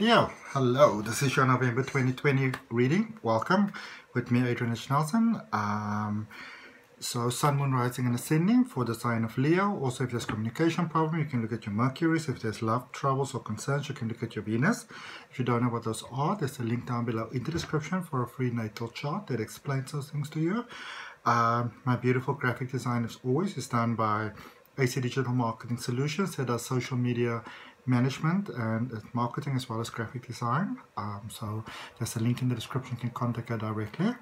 Leo, hello, this is your November 2020 reading. Welcome with me, Adrian H. So Sun, Moon, Rising and Ascending for the sign of Leo. Also, if there's communication problem, you can look at your Mercuries. If there's love troubles or concerns, you can look at your Venus. If you don't know what those are, there's a link down below in the description for a free natal chart that explains those things to you. My beautiful graphic design, as always, is done by AC Digital Marketing Solutions that does social media management and marketing as well as graphic design. So there's a link in the description. You can contact her directly.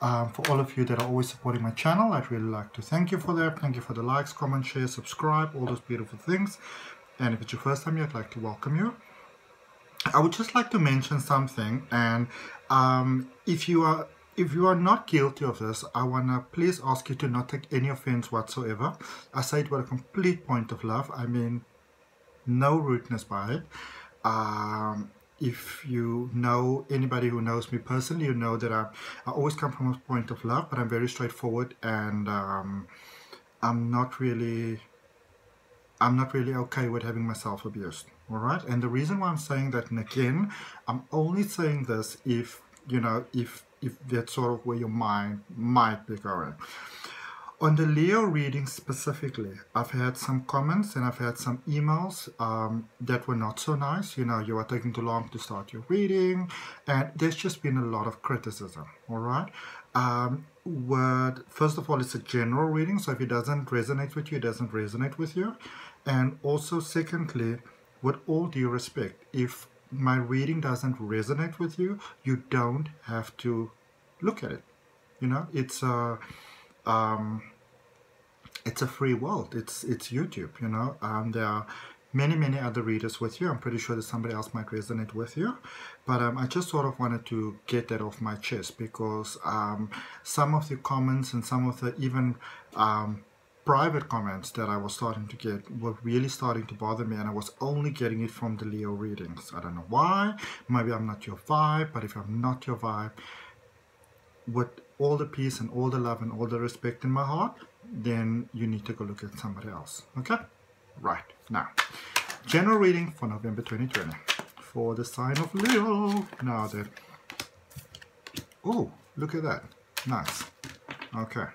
For all of you that are always supporting my channel, I'd really like to thank you for that. Thank you for the likes, comment, share, subscribe, all those beautiful things. And if it's your first time here, I'd like to welcome you. I would just like to mention something, and if you are not guilty of this, I want to please ask you to not take any offense whatsoever. I say it with a complete point of love. I mean, no rudeness by it. If you know anybody who knows me personally, you know that I always come from a point of love, but I'm very straightforward, and I'm not really okay with having myself abused. All right, and the reason why I'm saying that, and again, I'm only saying this if you know, if that's sort of where your mind might be going. On the Leo reading specifically, I've had some comments and I've had some emails that were not so nice. You know, you are taking too long to start your reading, and there's just been a lot of criticism. All right. First of all, it's a general reading, so if it doesn't resonate with you, it doesn't resonate with you. And also, secondly, with all due respect, if my reading doesn't resonate with you, you don't have to look at it. You know, it's a free world. It's YouTube. You know, there are many other readers with you. I'm pretty sure that somebody else might resonate with you, but I just sort of wanted to get that off my chest, because some of the comments and some of the even private comments that I was starting to get were really starting to bother me, and I was only getting it from the Leo readings. I don't know why. Maybe I'm not your vibe, but if I'm not your vibe, with all the peace and all the love and all the respect in my heart, then you need to go look at somebody else. Okay? Right. Now, general reading for November 2020 for the sign of Leo. Now that, oh, look at that. Nice. Okay.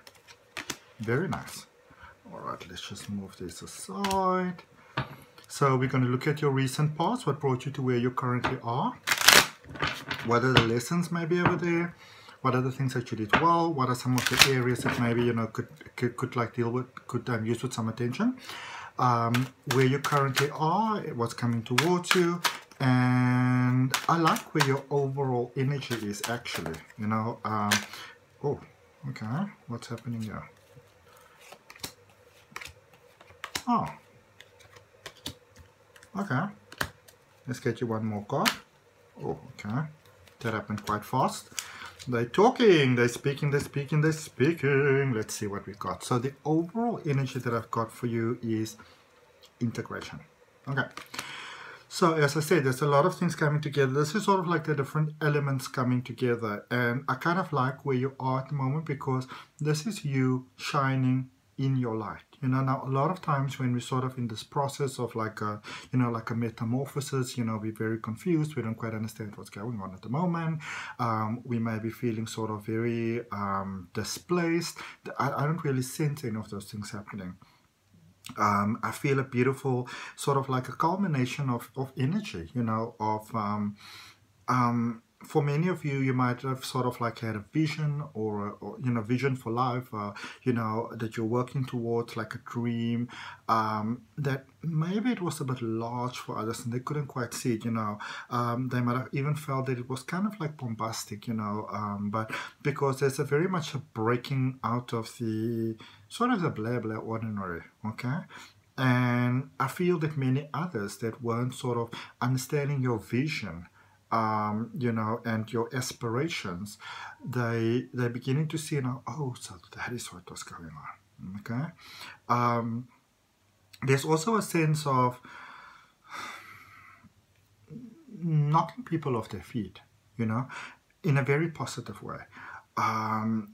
Very nice. All right, let's just move this aside. So we're going to look at your recent past, what brought you to where you currently are. What are the lessons maybe over there? What are the things that you did well? What are some of the areas that maybe, you know, could like deal with, could use with some attention? Where you currently are, what's coming towards you, and I like where your overall energy is actually. You know, oh, okay, what's happening here? Oh, okay. Let's get you one more card. Oh, okay. That happened quite fast. They're talking, they're speaking, they're speaking, they're speaking. Let's see what we got. So the overall energy that I've got for you is integration. Okay. So as I said, there's a lot of things coming together. This is sort of like the different elements coming together. And I kind of like where you are at the moment, because this is you shining in your light. You know, now a lot of times when we're sort of in this process of like a, you know, like a metamorphosis, you know, we're very confused. We don't quite understand what's going on at the moment. We may be feeling sort of very displaced. I don't really sense any of those things happening. I feel a beautiful sort of like a culmination of energy, you know, of for many of you, you might have sort of like had a vision or you know, vision for life, you know, that you're working towards, like a dream, that maybe it was a bit large for others and they couldn't quite see it, you know. They might have even felt that it was kind of like bombastic, you know, but because there's a very much a breaking out of the sort of the blah blah ordinary, okay? And I feel that many others that weren't sort of understanding your vision, you know, and your aspirations, they're beginning to see now, oh, so that is what was going on. Okay. There's also a sense of knocking people off their feet, you know, in a very positive way.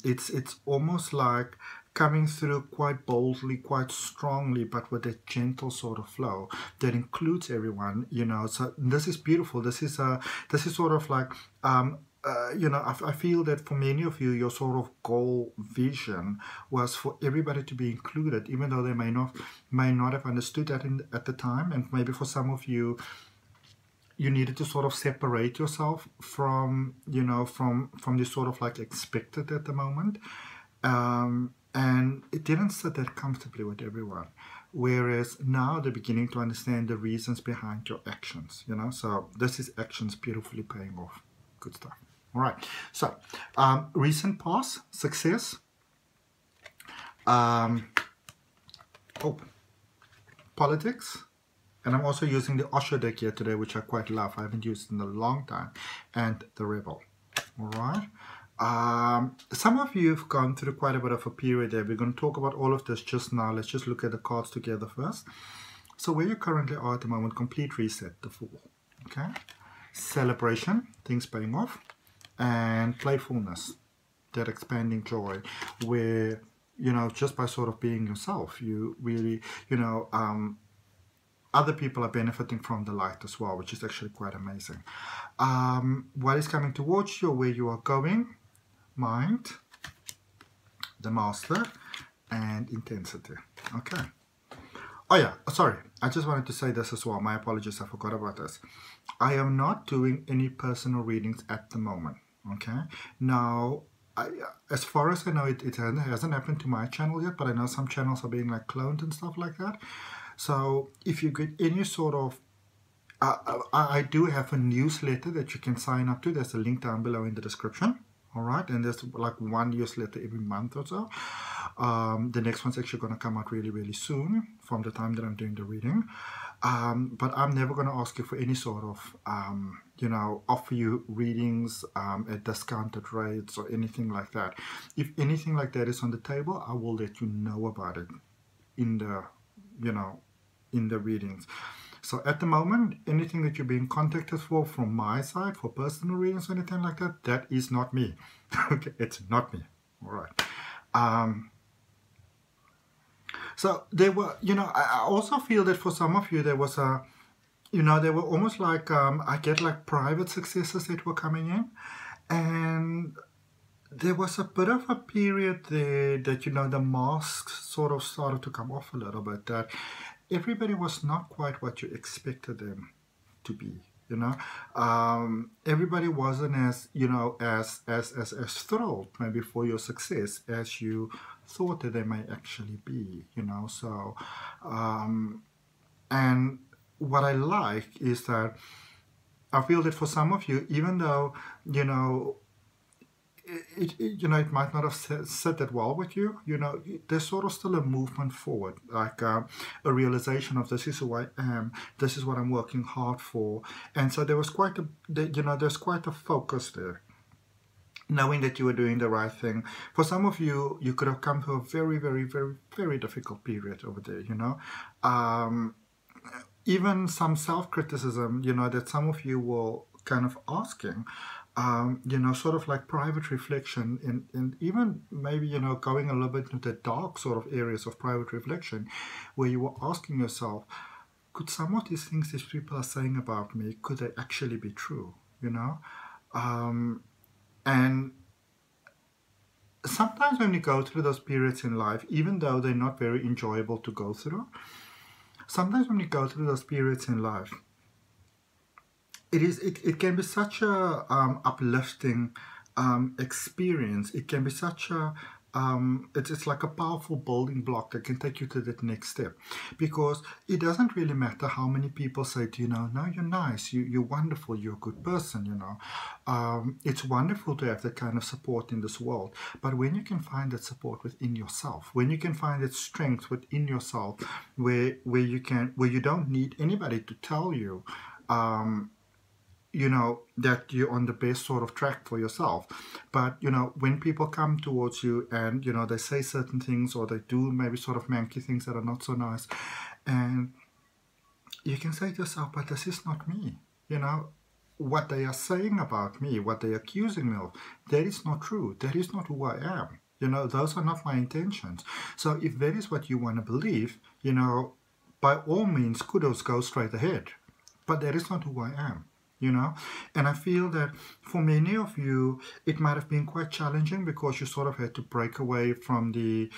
It's almost like coming through quite boldly, quite strongly, but with a gentle sort of flow that includes everyone, you know. So this is beautiful. This is sort of like, you know, I feel that for many of you, your sort of goal vision was for everybody to be included, even though they may not have understood that at the time. And maybe for some of you, you needed to sort of separate yourself from, you know, from the sort of like expected at the moment. And it didn't sit that comfortably with everyone. Whereas now they're beginning to understand the reasons behind your actions, you know. So this is actions beautifully paying off. Good stuff. All right. So recent past success. Politics. And I'm also using the OSHO deck here today, which I quite love. I haven't used it in a long time. And the Rebel. All right. Some of you have gone through quite a bit of a period there. We're going to talk about all of this just now. Let's just look at the cards together first. So where you currently are at the moment, complete reset, the Fool. Okay. Celebration, things paying off. And playfulness, that expanding joy, where, you know, just by sort of being yourself, you really, you know, other people are benefiting from the light as well, which is actually quite amazing. What is coming towards you, where you are going? Mind, the Master, and intensity. Okay. Oh yeah, sorry. I just wanted to say this as well. My apologies, I forgot about this. I am not doing any personal readings at the moment. Okay. Now, as far as I know, it hasn't happened to my channel yet, but I know some channels are being like cloned and stuff like that. So if you get any sort of, I do have a newsletter that you can sign up to. There's a link down below in the description. All right, and there's like one newsletter every month or so. The next one's actually going to come out really, really soon from the time that I'm doing the reading. But I'm never going to ask you for any sort of, you know, offer you readings at discounted rates or anything like that. If anything like that is on the table, I will let you know about it in the, you know, in the readings. So at the moment, anything that you're being contacted for from my side, for personal readings or anything like that, that is not me. Okay, it's not me. All right. So there were, you know, I also feel that for some of you, there was a, you know, they were almost like, I get like private successes that were coming in. And there was a bit of a period there that, you know, the masks sort of started to come off a little bit, that everybody was not quite what you expected them to be, you know. Everybody wasn't as, you know, as thrilled maybe for your success as you thought that they may actually be, you know. So, and what I like is that I feel that for some of you, even though, you know, you know, it might not have set that well with you, you know, there's sort of still a movement forward, like a realization of this is who I am, this is what I'm working hard for. And so there was quite a, you know, there's quite a focus there, knowing that you were doing the right thing. For some of you, you could have come to a very, very, very, very difficult period over there, you know. Even some self-criticism, you know, that some of you were kind of asking, you know, sort of like private reflection, and even maybe, you know, going a little bit into the dark sort of areas of private reflection, where you were asking yourself, could some of these things these people are saying about me, could they actually be true, you know? And sometimes when you go through those periods in life, even though they're not very enjoyable to go through, sometimes when you go through those periods in life, it can be such a uplifting experience. It can be such a it's like a powerful building block that can take you to that next step, because it doesn't really matter how many people say to you, no, you're nice, you're wonderful, you're a good person, you know. It's wonderful to have that kind of support in this world, but when you can find that support within yourself, when you can find that strength within yourself, where you don't need anybody to tell you, you know, that you're on the best sort of track for yourself. But, you know, when people come towards you and, you know, they say certain things, or they do maybe sort of manky things that are not so nice, and you can say to yourself, but this is not me, you know. What they are saying about me, what they are accusing me of, that is not true. That is not who I am, You know, those are not my intentions. So if that is what you want to believe, you know, by all means, kudos, go straight ahead. But that is not who I am, you know. And I feel that for many of you, it might have been quite challenging because you sort of had to break away from the,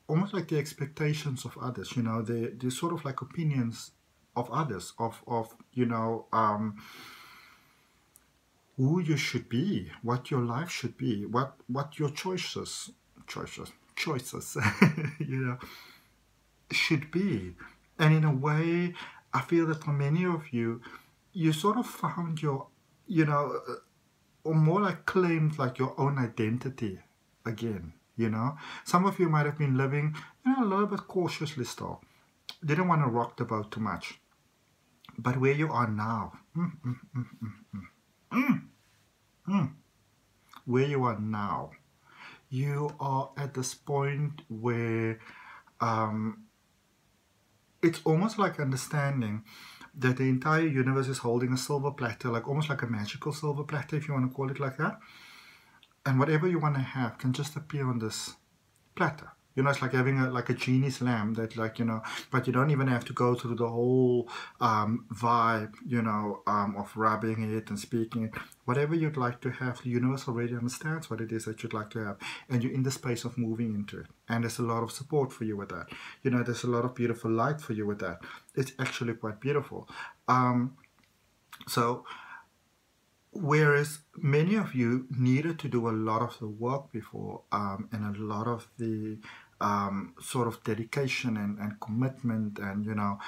almost like the expectations of others, you know, the sort of like opinions of others, of you know, who you should be, what your life should be, what your choices, you know, should be. And in a way, I feel that for many of you, you sort of found your, you know, or more like claimed like your own identity again, you know. Some of you might have been living, you know, a little bit cautiously still. Didn't want to rock the boat too much. But where you are now, where you are now, you are at this point where it's almost like understanding that the entire universe is holding a silver platter, like almost like a magical silver platter, if you want to call it like that. And whatever you want to have can just appear on this platter. You know, it's like having a genie's lamp that, like, you know, but you don't even have to go through the whole vibe, you know, of rubbing it and speaking it. Whatever you'd like to have, the universe already understands what it is that you'd like to have. And you're in the space of moving into it. And there's a lot of support for you with that. You know, there's a lot of beautiful light for you with that. It's actually quite beautiful. So, whereas many of you needed to do a lot of the work before and a lot of the sort of dedication and commitment, and, you know,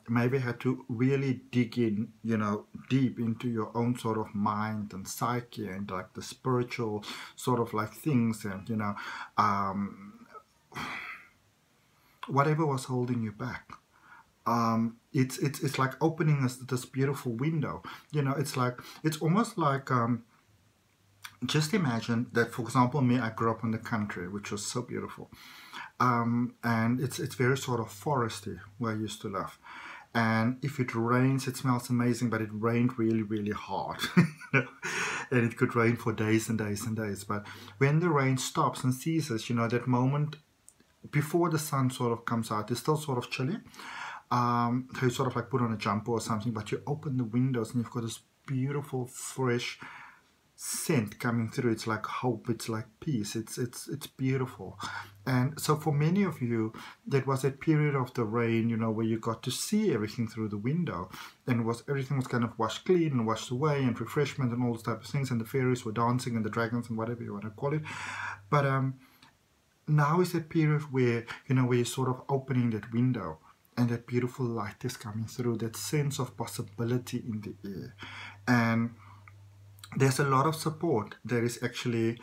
maybe had to really dig in, you know, deep into your own sort of mind and psyche and like the spiritual sort of like things, and, you know, whatever was holding you back. It's like opening this beautiful window. You know, it's like, it's almost like, just imagine that, for example, me, I grew up in the country, which was so beautiful. And it's very sort of foresty where I used to live. And if it rains, it smells amazing, but it rained really, really hard. And it could rain for days and days and days. But when the rain stops and ceases, you know, that moment before the sun sort of comes out, it's still sort of chilly. So you sort of like put on a jumper or something, but you open the windows and you've got this beautiful, fresh scent coming through. It's like hope, it's like peace, it's beautiful. And so for many of you, that was that period of the rain, you know, where you got to see everything through the window, and everything was kind of washed clean and washed away, and refreshment and all those type of things, and the fairies were dancing and the dragons and whatever you want to call it. But now is that period where, you know, where you're sort of opening that window, and that beautiful light is coming through, that sense of possibility in the air. And there's a lot of support that is actually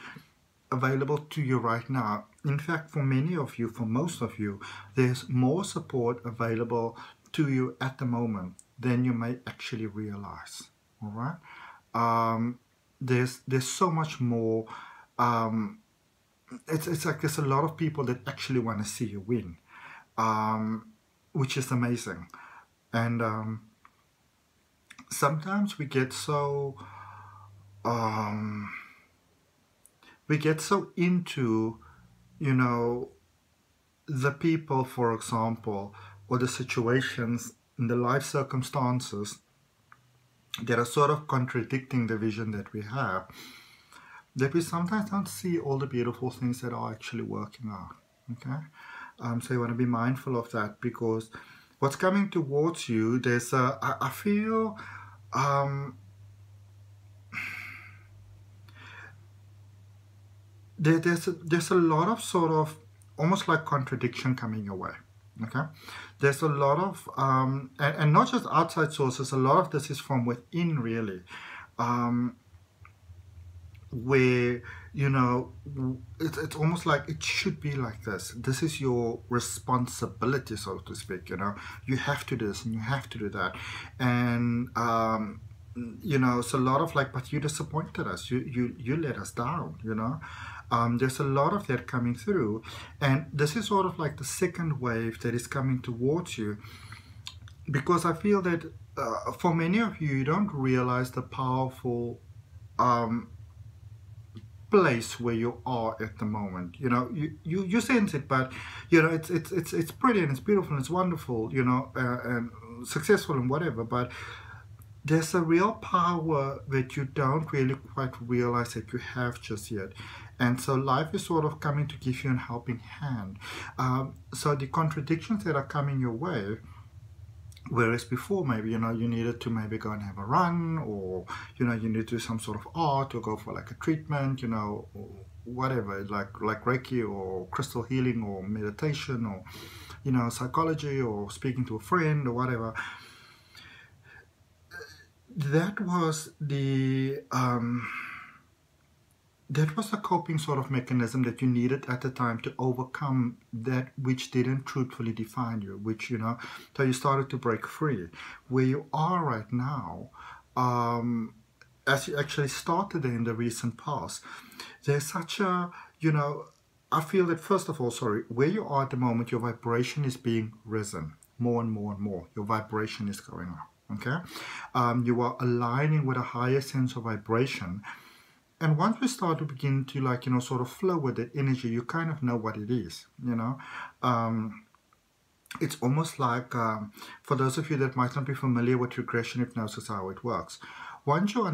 available to you right now. In fact, for many of you, for most of you, there's more support available to you at the moment than you may actually realize. All right? There's so much more. It's like there's a lot of people that actually want to see you win. Which is amazing. And sometimes we get so into, you know, the people, for example, or the situations in the life circumstances that are sort of contradicting the vision that we have, that we sometimes don't see all the beautiful things that are actually working out. Okay? So you want to be mindful of that, because what's coming towards you, there's I feel there's a lot of sort of almost like contradiction coming your way. Okay, there's a lot of and not just outside sources. A lot of this is from within, really. Where, you know, it's almost like it should be like this. This is your responsibility, so to speak. You know, you have to do this and you have to do that, and you know, it's a lot of like, but you disappointed us. You let us down. You know, there's a lot of that coming through, and this is sort of like the second wave that is coming towards you, because I feel that for many of you, you don't realize the powerful place where you are at the moment. You know, you sense it, but you know, it's pretty and it's beautiful and it's wonderful, you know, and successful and whatever, but there's a real power that you don't really quite realize that you have just yet. And so life is sort of coming to give you a helping hand. So the contradictions that are coming your way, whereas before maybe, you know, you needed to maybe go and have a run, or, you know, you need to do some sort of art or go for like a treatment, you know, or whatever, like Reiki or crystal healing or meditation or, you know, psychology or speaking to a friend or whatever. That was the coping sort of mechanism that you needed at the time to overcome that which didn't truthfully define you, which, you know, so you started to break free. Where you are right now, as you actually started in the recent past, there's such a, you know, I feel that first of all, where you are at the moment, your vibration is being risen more and more and more. Your vibration is going up. Okay, you are aligning with a higher sense of vibration, and once you start to begin to, like, you know, sort of flow with that energy, you kind of know what it is, you know. It's almost like, for those of you that might not be familiar with regression hypnosis, how it works, once you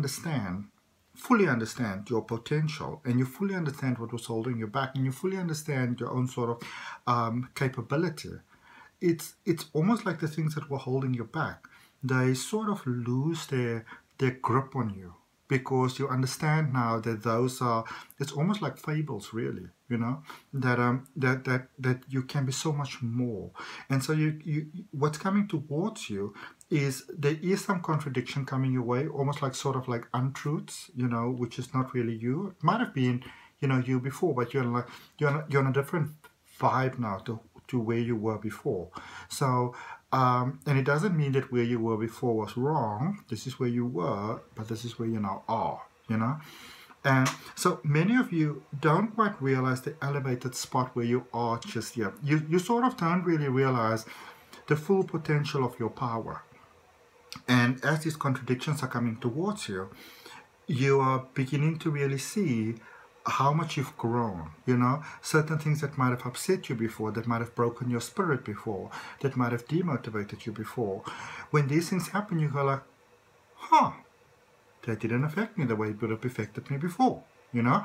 fully understand your potential, and you fully understand what was holding you back, and you fully understand your own sort of capability, it's almost like the things that were holding you back, they sort of lose their grip on you, because you understand now that those are, it's almost like fables, really, you know, that you can be so much more. And so you what's coming towards you is, there is some contradiction coming your way, almost like sort of like untruths, you know, which is not really you. It might have been, you know, you before, but you're on a different vibe now to where you were before. So and it doesn't mean that where you were before was wrong. This is where you were, but this is where you now are, you know. And so many of you don't quite realize the elevated spot where you are just yet. You sort of don't really realize the full potential of your power. And as these contradictions are coming towards you, you are beginning to really see how much you've grown, you know, certain things that might have upset you before, that might have broken your spirit before, that might have demotivated you before. When these things happen, you go like, huh, that didn't affect me the way it would have affected me before, you know.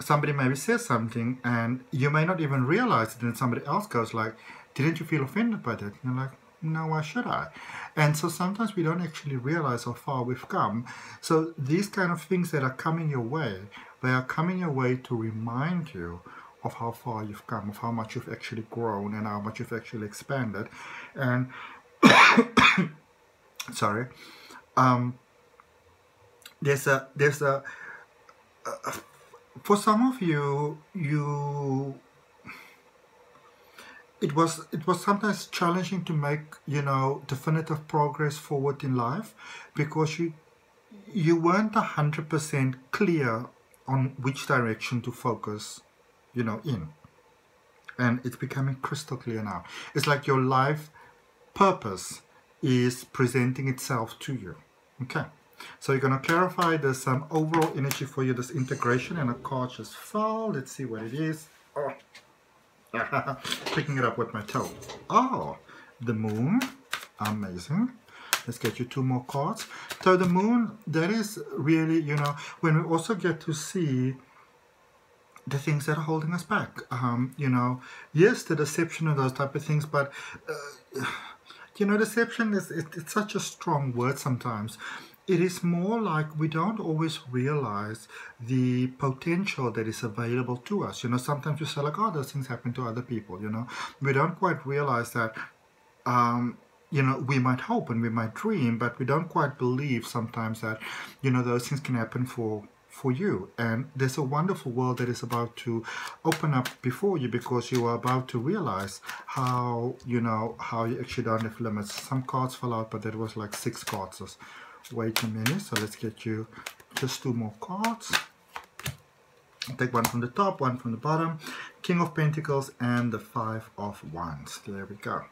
Somebody maybe says something and you may not even realize it, and somebody else goes like, didn't you feel offended by that? And you're like, no, why should I? And so sometimes we don't actually realize how far we've come. So these kind of things that are coming your way, they are coming your way to remind you of how far you've come, of how much you've actually grown and how much you've actually expanded. And sorry, there's a for some of you, it was sometimes challenging to make, you know, definitive progress forward in life, because you weren't 100% clear on which direction to focus, you know, in. And it's becoming crystal clear now. It's like your life purpose is presenting itself to you. Okay, so you're going to clarify this overall energy for you, this integration, and a card just fell. Let's see what it is. Oh. Picking it up with my toe. Oh, the moon. Amazing. Let's get you two more cards. So the moon, that is really, you know, when we also get to see the things that are holding us back. You know, yes, the deception and those type of things, but you know, deception it's such a strong word sometimes. It is more like we don't always realize the potential that is available to us. You know, sometimes you say like, oh, those things happen to other people, you know. We don't quite realize that, you know, we might hope and we might dream, but we don't quite believe sometimes that, you know, those things can happen for you. And there's a wonderful world that is about to open up before you, because you are about to realize how, you know, how you actually don't have limits. Some cards fell out, but that was like 6 cards. So way too many. So let's get you just 2 more cards. Take one from the top, one from the bottom. King of Pentacles and the 5 of Wands. There we go.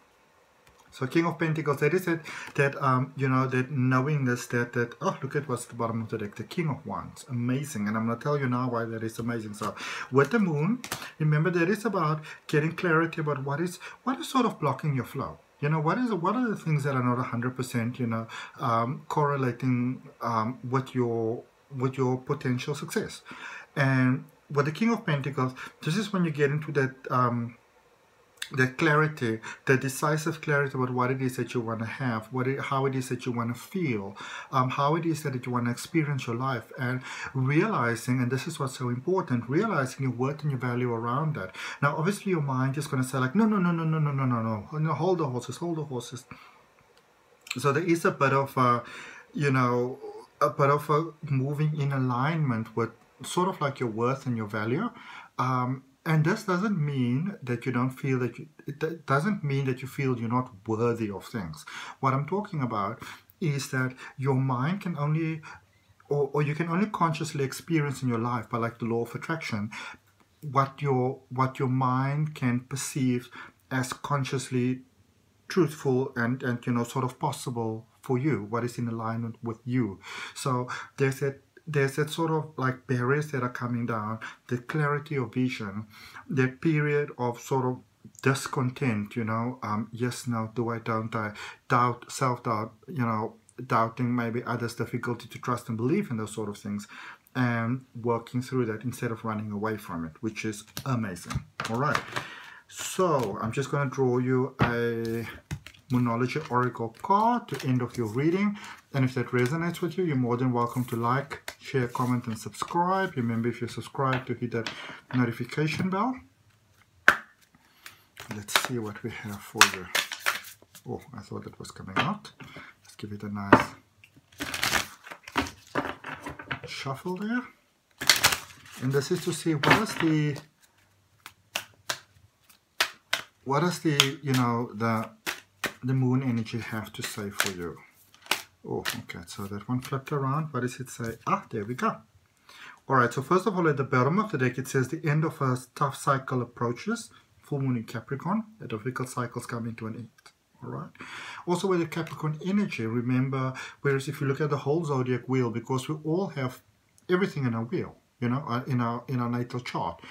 So King of Pentacles, that is it, that, you know, that knowingness that, oh, look at what's at the bottom of the deck, the King of Wands, amazing. And I'm going to tell you now why that is amazing. So with the moon, remember that it's about getting clarity about what is sort of blocking your flow. You know, what are the things that are not 100%, you know, correlating with your potential success. And with the King of Pentacles, this is when you get into that that clarity, the decisive clarity about what it is that you want to have, how it is that you want to feel, how it is that you want to experience your life, and realizing, and this is what's so important, realizing your worth and your value around that. Now, obviously, your mind is going to say like, no, hold the horses. So there is a bit of a, you know, a bit of a moving in alignment with sort of like your worth and your value. And this doesn't mean that you don't feel that it doesn't mean that you feel you're not worthy of things. What I'm talking about is that your mind can only, or you can only consciously experience in your life by like the law of attraction, what your mind can perceive as consciously truthful and you know, sort of possible for you, what is in alignment with you. So there's that sort of like barriers that are coming down, the clarity of vision, the period of sort of discontent, you know, yes, no, do I, don't I, doubt, self-doubt, you know, doubting maybe others, difficulty to trust and believe in those sort of things, and working through that instead of running away from it, which is amazing. All right, so I'm just going to draw you a Moonology Oracle card to end of your reading, and if that resonates with you, you're more than welcome to like, share, comment, and subscribe. Remember, if you're subscribed, to hit that notification bell. Let's see what we have for you. Oh, I thought it was coming out. Let's give it a nice shuffle there. And this is to see what is the you know, the moon energy have to say for you. Oh, okay, so that one flipped around. What does it say? Ah, there we go. All right, so first of all, at the bottom of the deck, it says the end of a tough cycle approaches. Full moon in Capricorn, the difficult cycles coming to an end. All right. Also with the Capricorn energy, remember, whereas if you look at the whole zodiac wheel, because we all have everything in our wheel, you know, in our natal chart.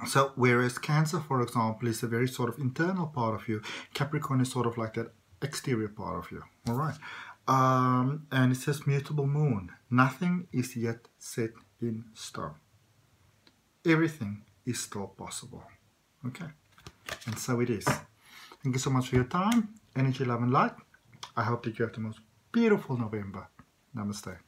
So whereas Cancer, for example, is a very sort of internal part of you, Capricorn is sort of like that exterior part of you. All right. And it says mutable moon. Nothing is yet set in stone. Everything is still possible. Okay. And so it is. Thank you so much for your time. Energy, love, and light. I hope that you have the most beautiful November. Namaste.